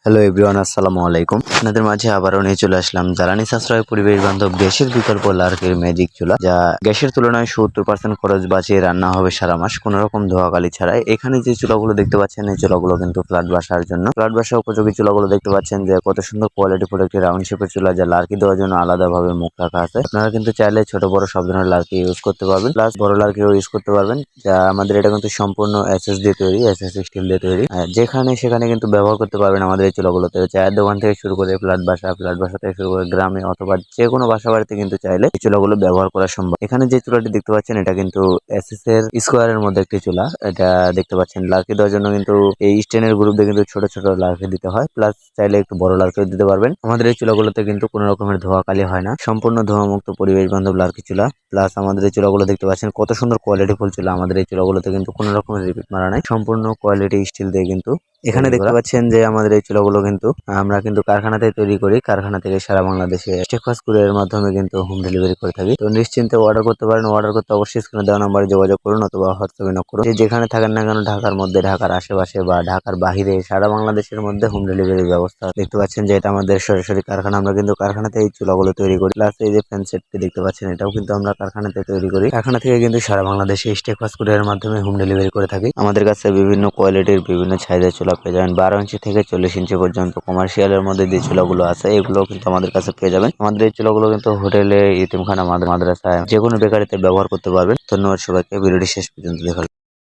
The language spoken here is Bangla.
হ্যালো এভরিওয়ান, আসসালামু আলাইকুম। আপনাদের মাঝে আবারও নিয়ে চলে আসলাম জ্বালানি সাশ্রয় পরিবেশ বান্ধব গ্যাসের বিকল্প লার্কের ম্যাজিক চুলা, যা গ্যাসের তুলনায় 70% খরচ বাঁচিয়ে রান্না হবে সারা মাস কোনো রকম ধোয়াকালি ছাড়াই। এখানে যে চুলাগুলো দেখতে পাচ্ছেন, এই চুলাগুলো কিন্তু ফ্ল্যাট বাসার জন্য, ফ্ল্যাট বাসা উপযোগী চুলাগুলো দেখতে পাচ্ছেন যে কত সুন্দর কোয়ালিটি ফুল একটি রাউন্ড শেপের চুলা, যা লার্কি দেওয়ার জন্য আলাদাভাবে মুখ রাখা আছে। আপনারা কিন্তু চাইলে ছোট বড় সব ধরনের লার্কি ইউজ করতে পারবেন, প্লাস বড় লার্কিও ইউজ করতে পারবেন। যা আমাদের এটা কিন্তু সম্পূর্ণ এসএস দিয়ে তৈরি, এসএস স্টিল দিয়ে তৈরি। যেখানে সেখানে কিন্তু ব্যবহার করতে পারবেন আমাদের এই চুলাগুলোতে। চায়ের দোকান থেকে শুরু করে ফ্ল্যাট বাসা থেকে শুরু করে গ্রামে অথবা যে কোনো বাসা বাড়িতে কিন্তু চাইলে এই চুলাগুলো ব্যবহার করা সম্ভব। এখানে যে চুলাটি দেখতে পাচ্ছেন, এটা কিন্তু এসএস এর স্কোয়ারের মধ্যে একটি চুলা। এটা দেখতে পাচ্ছেন লার্কি দেওয়ার জন্য কিন্তু এই স্টেনের গ্রুপ দিয়ে কিন্তু ছোট ছোট লার্কি দিতে হয়, প্লাস চাইলে একটু বড় লার্কিও দিতে পারবেন। আমাদের এই চুলাগুলোতে কিন্তু কোনো রকমের ধোঁয়াকালি হয় না, সম্পূর্ণ ধোঁয়ামুক্ত পরিবেশ বান্ধব লার্কি চুলা। প্লাস আমাদের এই চুলাগুলো দেখতে পাচ্ছেন কত সুন্দর কোয়ালিটি ফুল চুলা। আমাদের এই চুলাগুলোতে কিন্তু কোনো রকমের রিপিট মারা নাই, সম্পূর্ণ কোয়ালিটি স্টিল দিয়ে কিন্তু এখানে দেখতে পাচ্ছেন যে আমাদের এই চুলাগুলো কিন্তু আমরা কিন্তু কারখানাতে তৈরি করি, কারখানা থেকে সারা বাংলাদেশে স্টেকফাস্ট কুরিয়ারের মাধ্যমে কিন্তু হোম ডেলিভারি করে থাকি। তো নিশ্চিন্তে অর্ডার করতে পারেন। অর্ডার করতে অবশ্যই স্ক্রিনে দেওয়া নাম্বারে যোগাযোগ করুন অথবা হোয়াটসঅ্যাপে নক করুন। যেখানে থাকেন না কেন, ঢাকার মধ্যে, ঢাকার আশেপাশে বা ঢাকার বাহিরে সারা বাংলাদেশের মধ্যে হোম ডেলিভারির ব্যবস্থা। দেখতে পাচ্ছেন যে এটা আমাদের সরাসরি কারখানা, আমরা কিন্তু কারখানাতে এই চুলাগুলো তৈরি করি। প্লাস এই যে ফ্যান সেটটি দেখতে পাচ্ছেন, এটাও কিন্তু আমরা কারখানাতে তৈরি করি। কারখানা থেকে কিন্তু সারা বাংলাদেশে স্টেকফাস্ট কুরিয়ারের মাধ্যমে হোম ডেলিভারি করে থাকি। আমাদের কাছে বিভিন্ন কোয়ালিটির বিভিন্ন সাইজের চুলা পেয়ে যাবেন। 12 ইঞ্চি থেকে 40 ইঞ্চি পর্যন্ত কমার্শিয়ালের মধ্যে যে চুলাগুলো আছে, এগুলো কিন্তু আমাদের কাছে পেয়ে যাবেন। আমাদের এই চুলাগুলো কিন্তু হোটেলে, ইতিমখানা, মাদ্রাসায়, যে কোনো বেকারিতে ব্যবহার করতে পারবেন। ধন্যবাদ সবাইকে, ভিডিওটি শেষ পর্যন্ত দেখার।